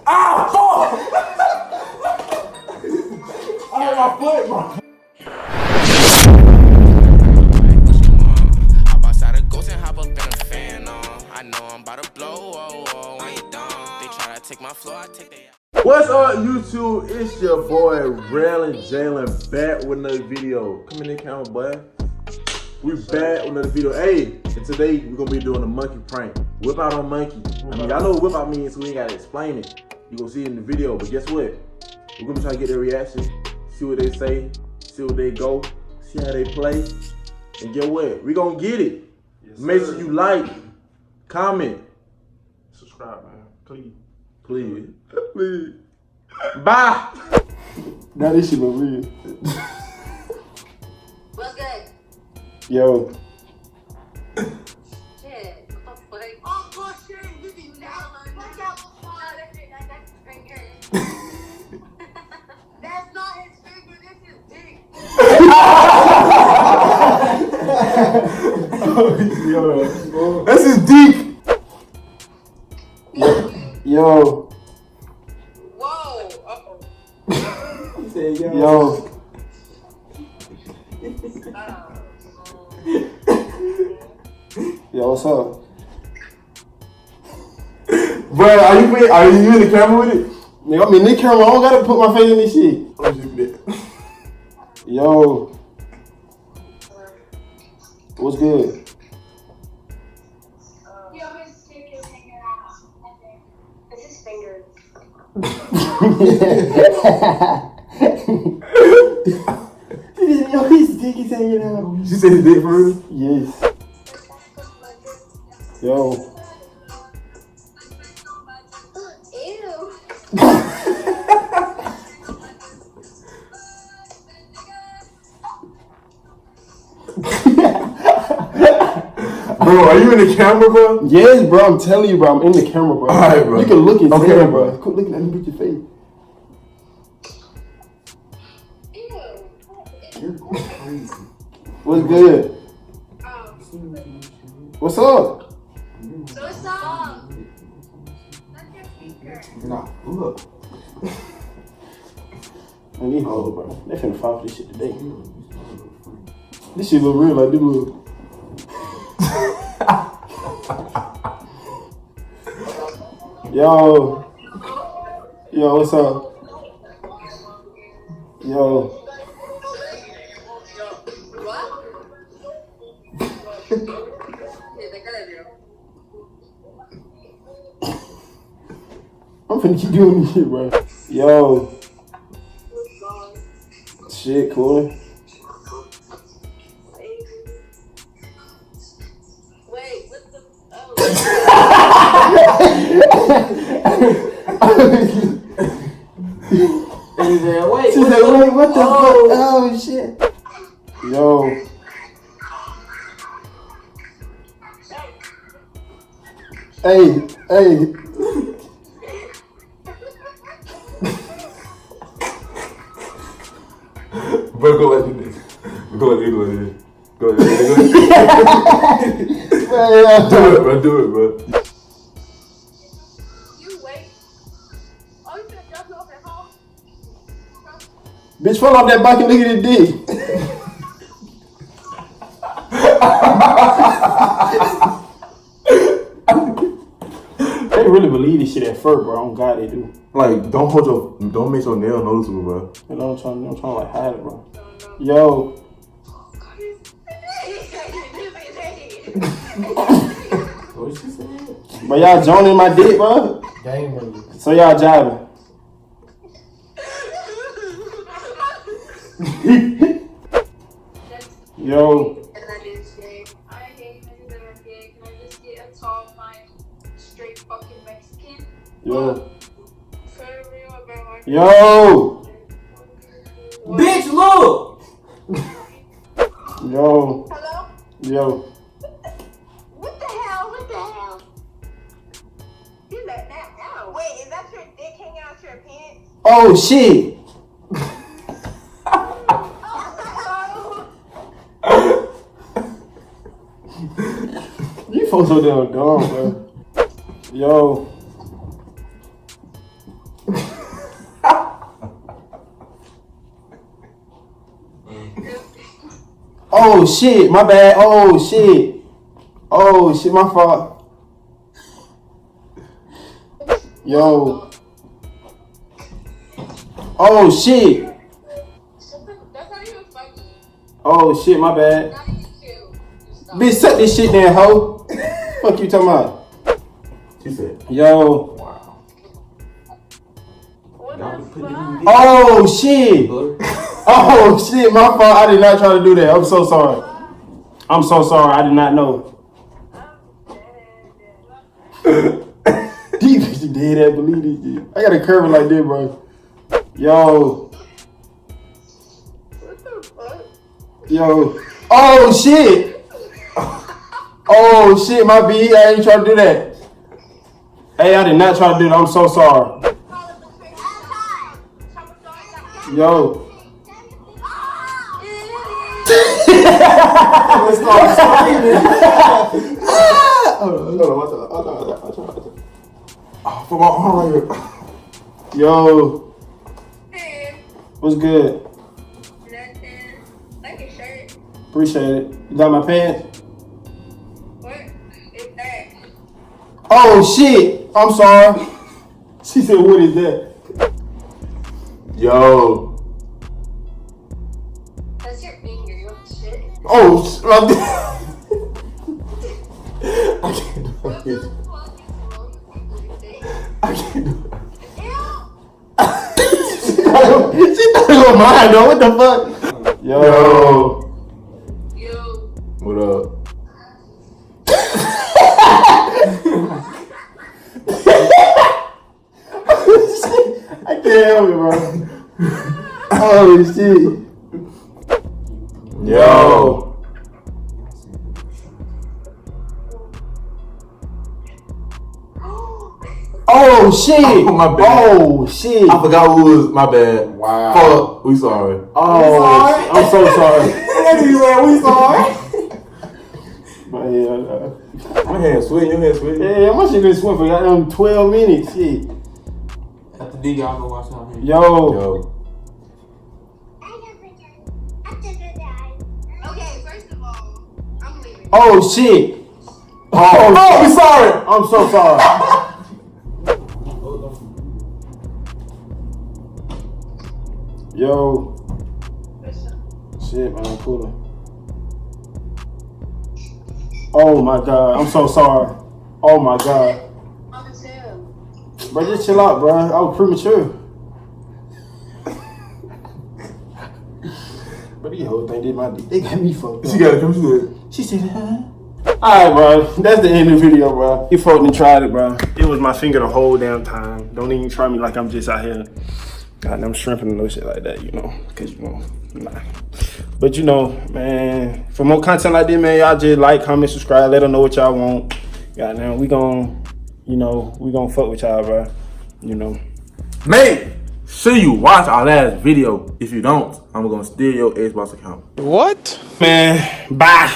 Ah, fuck! I had my foot, bro. Hop outside a ghost and hop up in a fan on. I know I'm about to blow, I ain't dumb. They try to take my floor, I take they. What's up, YouTube? It's your boy Raylin Jalen back with another video. Come in the camera, boy. We back with another video. Hey, and today we're gonna be doing a monkey prank. Whip out on monkey. I mean, y'all know what whip out means, so we ain't gotta explain it. You gonna see it in the video, but guess what? We're gonna try to get their reaction, see what they say, see what they go, see how they play, and get what? We gonna get it. Yes, make sure you like, comment, subscribe, man. Please. Please. Please. Bye. Now this shit look real. What's good? Yo. Shit. Oh, bullshit. You be now. Look out. That's his finger. That's not his finger. This is dick. Yo. That's his dick. Yo. Whoa. Uh-oh. He said yo. Yo. Yo, what's up? Bro, are you in the camera with it? Nigga, I'm in this camera. I don't gotta put my face in this shit. Yo. What's good? Yo, his dick is hanging out. It's his finger. Yo, his dick is hanging out. She said his dick for real? Yes. Yo. Ew. Bro, are you in the camera, bro? Yes, bro. I'm telling you, bro. I'm in the camera, bro. Alright, bro. You can look and Okay, tell, bro. bro. Quit looking at me with your face. What's good? What's up? So what's up? That's your finger. Nah, look. I need hold, bro. They finna fight for this shit today. This shit look real, like this look. Yo. Yo, what's up? Yo. What? I'm finna keep doing this shit, bro. Yo. Shit, cool. Wait, what the? Oh. She said, wait, She said, wait, what the fuck? Oh, shit. Yo. Hey. Bro, go like this. Go like this. Go like this. Do it, bro. You wait. Oh, you finna drop you off at home? Bitch, fall off that bike and look at his dick. They really believe this shit at first, bro. On God, they do. Like, don't make your nail noticeable, bro. You know what I'm trying to like hide it, bro. Yo. What she said? But y'all joining my dick, bro? So y'all jiving. Yo. I hate niggas that are gay. Can I just get a tall, fine, straight fucking Mexican? Yo. For real, bro. Yo. Bitch, look! Yo. Hello? Yo. What the hell? What the hell? You let that out. Wait, is that your dick hanging out your pants? Oh, shit. Oh. folks so damn dumb, bro. Yo. Oh shit, my bad. Oh shit. Oh shit, my fault. Yo. Oh shit. That's not even funny. Oh shit, my bad. Not even cute. Just stop. Bitch, set this shit down, hoe. Fuck you talking about? She said, Yo. What the fuck? Oh shit. Oh shit, my fault. I did not try to do that. I'm so sorry. I'm so sorry. I did not know. These bitches dead ass believe this shit. I got a curve like this, bro. Yo. What the fuck? Yo. Oh shit. Oh shit, my B. I ain't trying to do that. Hey, I did not try to do that. I'm so sorry. Yo. let's start screaming. Hold on, watch out. Oh, for my arm right here. Yo. Hey, What's good? nothing. Like a shirt. Appreciate it. You got my pants? What is that? Oh shit. I'm sorry. She said, what is that? Yo. That's your finger. You want shit? Oh, I can't do What it. the fuck is wrong with you, Lucy? I can't do it. Ew. she thought it was mine though. What the fuck? Yo. Yo. What up? I can't help it, bro. Holy shit. Yo. Oh shit. Oh, my bad. Oh shit. I forgot who was my bad. Wow. Fuck. We sorry. Oh, I'm so sorry. We sorry. But yeah, My hand sweating, your hand sweating. yeah, my shit been swimming for goddamn 12 minutes. Shit. After D, y'all go watch out here. Yo. Yo. Okay, first of all, I'm leaving. Oh shit. Oh, we sorry. I'm so sorry. Yo. Shit, man, cooler. Oh my god, I'm so sorry. Oh my god. I'm a too. Bro, just chill out, bro. I was premature. But these whole thing did my dick. They got me fucked up. She got it. Come to it. She said, huh? Alright, bro. That's the end of the video, bro. You fucking tried it, bro. It was my finger the whole damn time. Don't even try me like I'm just out here goddamn shrimping and no shit like that, you know. Cause you know, nah. But you know, man, for more content like this, man, y'all just like, comment, subscribe, let them know what y'all want. Goddamn, we gon', you know, we gon' fuck with y'all, bro. You know. Make sure you watch our last video. If you don't, I'm gonna steal your Xbox account. Man, bye.